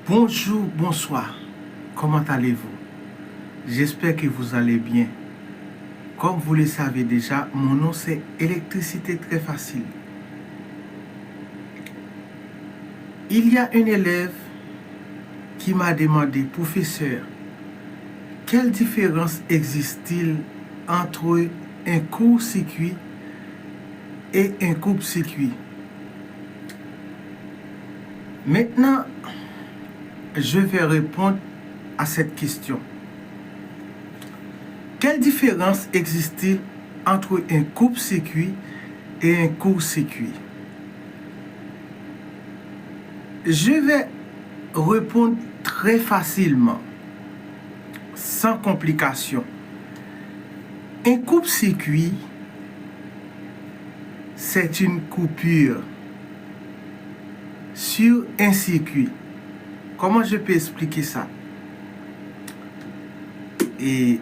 Bonjour, bonsoir. Comment allez-vous? J'espère que vous allez bien. Comme vous le savez déjà, mon nom c'est Électricité Très Facile. Il y a un élève qui m'a demandé, professeur, quelle différence existe-t-il entre un court-circuit et un coupe-circuit? Maintenant, je vais répondre à cette question. Quelle différence existe-t-il entre un coupe-circuit et un court-circuit? Je vais répondre très facilement, sans complication. Un coupe-circuit, c'est une coupure sur un circuit. Comment je peux expliquer ça? Et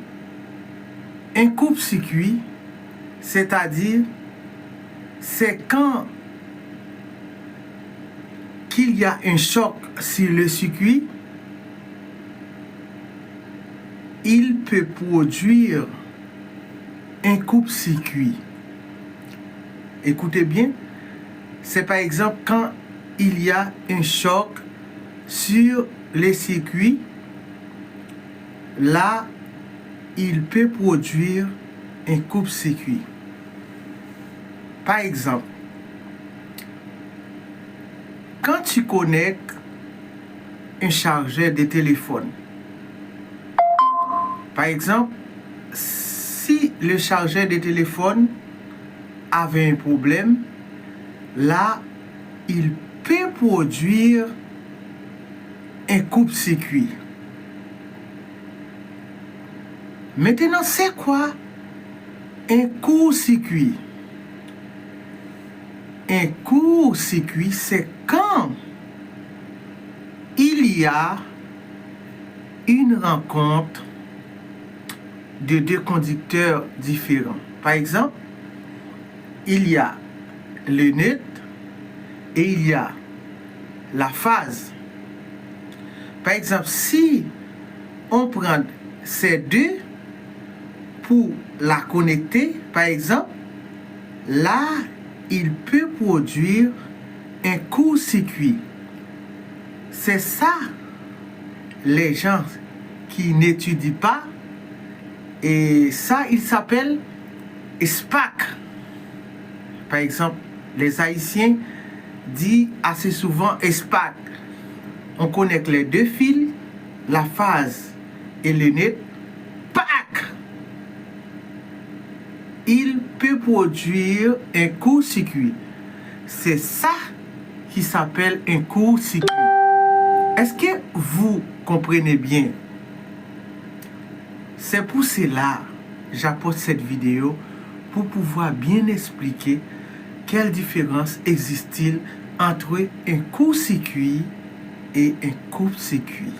un coupe-circuit, c'est-à-dire, c'est quand qu'il y a un choc sur le circuit, il peut produire un coupe-circuit. Écoutez bien, c'est par exemple quand il y a un choc sur le circuit, là, il peut produire un coupe-circuit. Par exemple, quand tu connectes un chargeur de téléphone, par exemple, si le chargeur de téléphone avait un problème, là, il peut produire un coupe-circuit. Maintenant, c'est quoi un court-circuit? Un court-circuit, c'est quand il y a une rencontre de deux conducteurs différents. Par exemple, il y a le neutre et il y a la phase. Par exemple, si on prend ces deux pour la connecter, par exemple, là, il peut produire un court-circuit. C'est ça, les gens qui n'étudient pas, et ça, il s'appelle SPAC. Par exemple, les Haïtiens disent assez souvent SPAC. On connecte les deux fils, la phase et le net, PAC. Il peut produire un court-circuit. C'est ça qui s'appelle un court-circuit. Est-ce que vous comprenez bien? C'est pour cela que j'apporte cette vidéo pour pouvoir bien expliquer quelle différence existe-t-il entre un court-circuit et un coupe-circuit.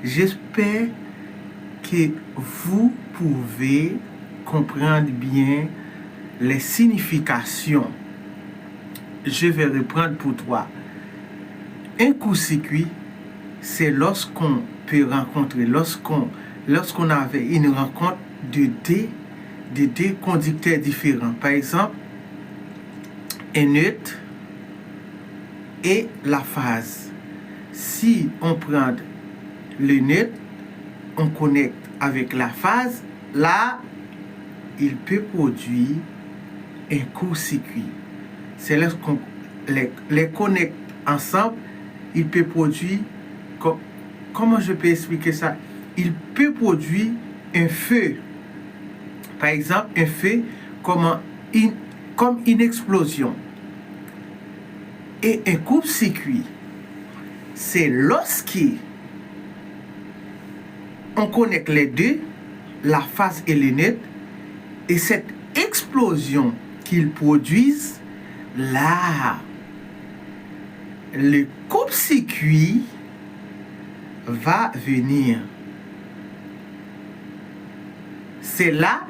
J'espère que vous pouvez comprendre bien les significations. Je vais reprendre pour toi. Un court-circuit, c'est lorsqu'on peut rencontrer, lorsqu'on avait une rencontre de deux conducteurs différents. Par exemple, un neutre et la phase. Si on prend le neutre, on connecte avec la phase, là, il peut produire un court-circuit. C'est lorsqu'on les connecte ensemble, il peut produire, comment je peux expliquer ça? Il peut produire un feu. Par exemple, un feu comme une explosion. Et un coupe-circuit, c'est lorsqu'on connecte les deux, la phase et le net, et cette explosion qu'ils produisent, là, le coupe-circuit va venir. C'est là,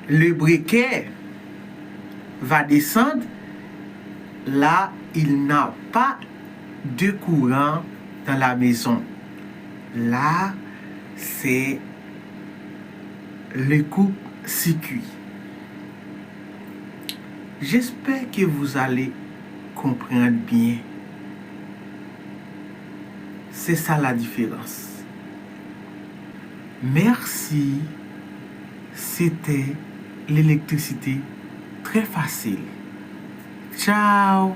le briquet va descendre. Là, il n'a pas de courant dans la maison. Là, c'est le coupe-circuit. J'espère que vous allez comprendre bien. C'est ça la différence. Merci. C'était l'électricité très facile. Ciao.